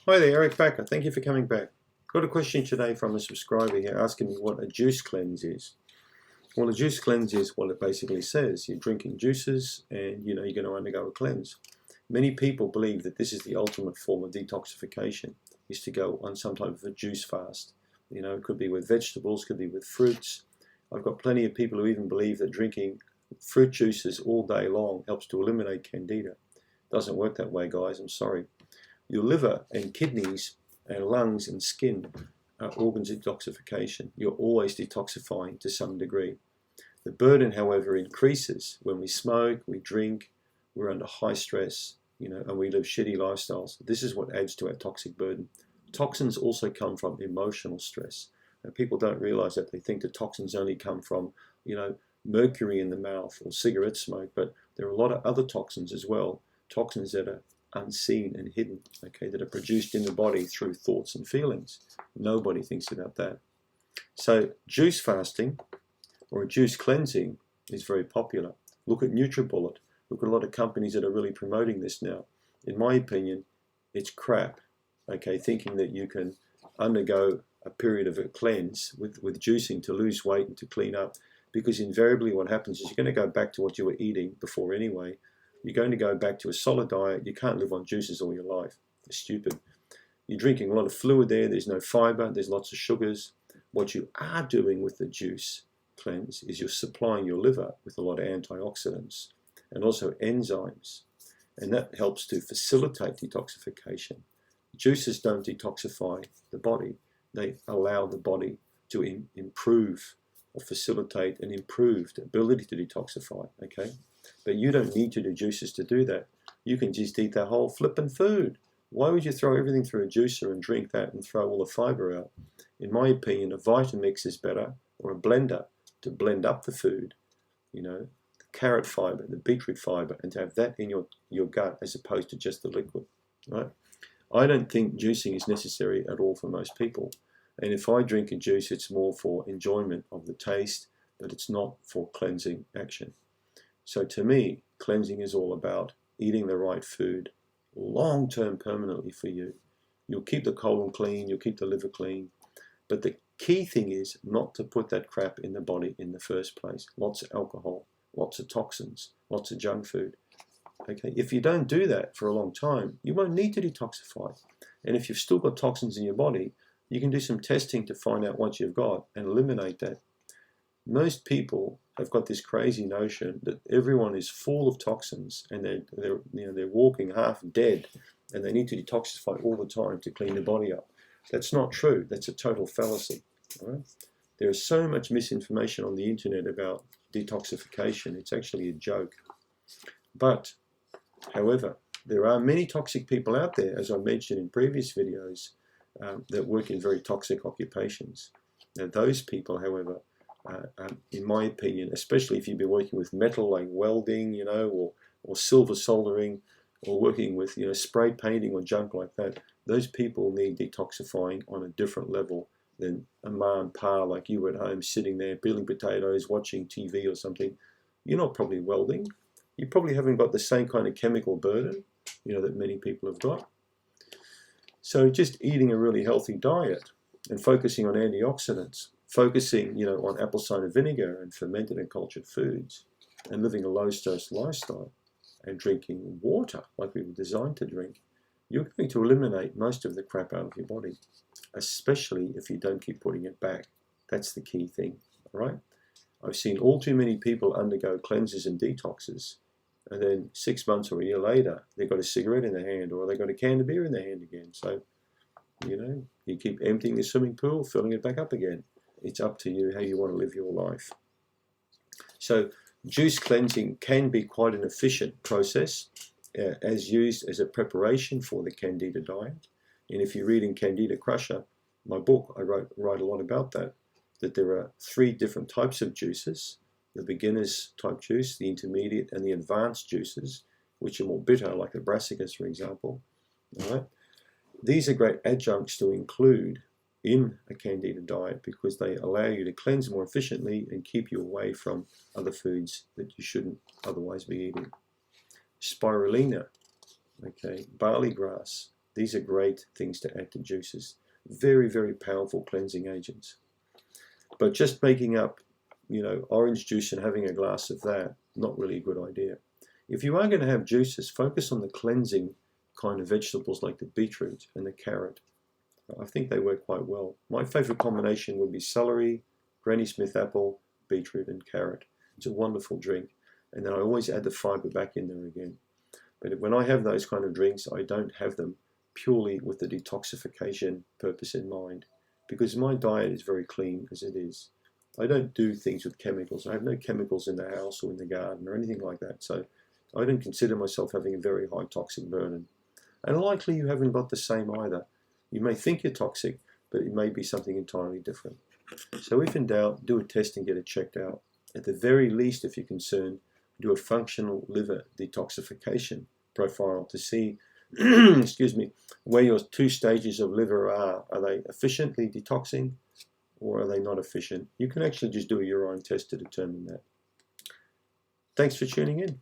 Hi there, Eric Backer. Thank you for coming back. Got a question today from a subscriber here asking me what a juice cleanse is. Well, a juice cleanse is what it basically says. You're drinking juices and you're going to undergo a cleanse. Many people believe that this is the ultimate form of detoxification, is to go on some type of a juice fast. It could be with vegetables, could be with fruits. I've got plenty of people who even believe that drinking fruit juices all day long helps to eliminate candida. Doesn't work that way, guys. I'm sorry. Your liver and kidneys and lungs and skin are organs of detoxification. You're always detoxifying to some degree. The burden, however, increases when we smoke, we drink, we're under high stress, and we live shitty lifestyles. This is what adds to our toxic burden. Toxins also come from emotional stress. And people don't realize that. They think the toxins only come from, mercury in the mouth or cigarette smoke, but there are a lot of other toxins as well. Toxins that are unseen and hidden, that are produced in the body through thoughts and feelings. Nobody thinks about that. So juice fasting or juice cleansing is very popular. Look at NutriBullet. Look at a lot of companies that are really promoting this now. In my opinion, it's crap. Thinking that you can undergo a period of a cleanse with juicing to lose weight and to clean up, because invariably what happens is you're going to go back to what you were eating before anyway. You're going to go back to a solid diet. You can't live on juices all your life. It's stupid. You're drinking a lot of fluid there. There's no fiber. There's lots of sugars. What you are doing with the juice cleanse is you're supplying your liver with a lot of antioxidants and also enzymes. And that helps to facilitate detoxification. Juices don't detoxify the body. They allow the body to improve or facilitate an improved ability to detoxify, But you don't need to do juices to do that. You can just eat that whole flippin' food. Why would you throw everything through a juicer and drink that and throw all the fiber out? In my opinion, a Vitamix is better, or a blender, to blend up the food, the carrot fiber, the beetroot fiber, and to have that in your gut as opposed to just the liquid, right? I don't think juicing is necessary at all for most people. And if I drink a juice, it's more for enjoyment of the taste, but it's not for cleansing action. So to me, cleansing is all about eating the right food long-term permanently for you. You'll keep the colon clean, you'll keep the liver clean, but the key thing is not to put that crap in the body in the first place. Lots of alcohol, lots of toxins, lots of junk food. If you don't do that for a long time, you won't need to detoxify. And if you've still got toxins in your body, you can do some testing to find out what you've got and eliminate that. Most people have got this crazy notion that everyone is full of toxins and they're walking half dead and they need to detoxify all the time to clean the body up. That's not true. That's a total fallacy. Right? There is so much misinformation on the internet about detoxification. It's actually a joke. But, however, there are many toxic people out there, as I mentioned in previous videos, that work in very toxic occupations. Now, those people, however, in my opinion, especially if you've been working with metal like welding, or silver soldering, or working with spray painting or junk like that, those people need detoxifying on a different level than a ma and pa like you at home sitting there peeling potatoes, watching TV or something. You're not probably welding. You probably haven't got the same kind of chemical burden, that many people have got. So just eating a really healthy diet and focusing on antioxidants, focusing, on apple cider vinegar and fermented and cultured foods, and living a low-stress lifestyle and drinking water like we were designed to drink, you're going to eliminate most of the crap out of your body, especially if you don't keep putting it back. That's the key thing, all right? I've seen all too many people undergo cleanses and detoxes, and then 6 months or a year later, they've got a cigarette in their hand, or they've got a can of beer in their hand again. So, you keep emptying the swimming pool, filling it back up again. It's up to you how you want to live your life. So, juice cleansing can be quite an efficient process, as used as a preparation for the Candida diet. And if you read in Candida Crusher, my book, I write a lot about that there are 3 different types of juices: the beginner's type juice, the intermediate, and the advanced juices, which are more bitter, like the brassicas, for example. All right? These are great adjuncts to include in a Candida diet because they allow you to cleanse more efficiently and keep you away from other foods that you shouldn't otherwise be eating. Spirulina, barley grass, These are great things to add to juices. Very, very powerful cleansing agents. But just making up, orange juice and having a glass of that, not really a good idea. If you are going to have juices, focus on the cleansing kind of vegetables like the beetroot and the carrot. I think they work quite well. My favorite combination would be celery, Granny Smith apple, beetroot and carrot. It's a wonderful drink. And then I always add the fiber back in there again. But when I have those kind of drinks, I don't have them purely with the detoxification purpose in mind, because my diet is very clean as it is. I don't do things with chemicals. I have no chemicals in the house or in the garden or anything like that. So I don't consider myself having a very high toxic burden. And likely you haven't got the same either. You may think you're toxic, but it may be something entirely different. So if in doubt, do a test and get it checked out. At the very least, if you're concerned, do a functional liver detoxification profile to see excuse me, where your 2 stages of liver are. Are they efficiently detoxing or are they not efficient? You can actually just do a urine test to determine that. Thanks for tuning in.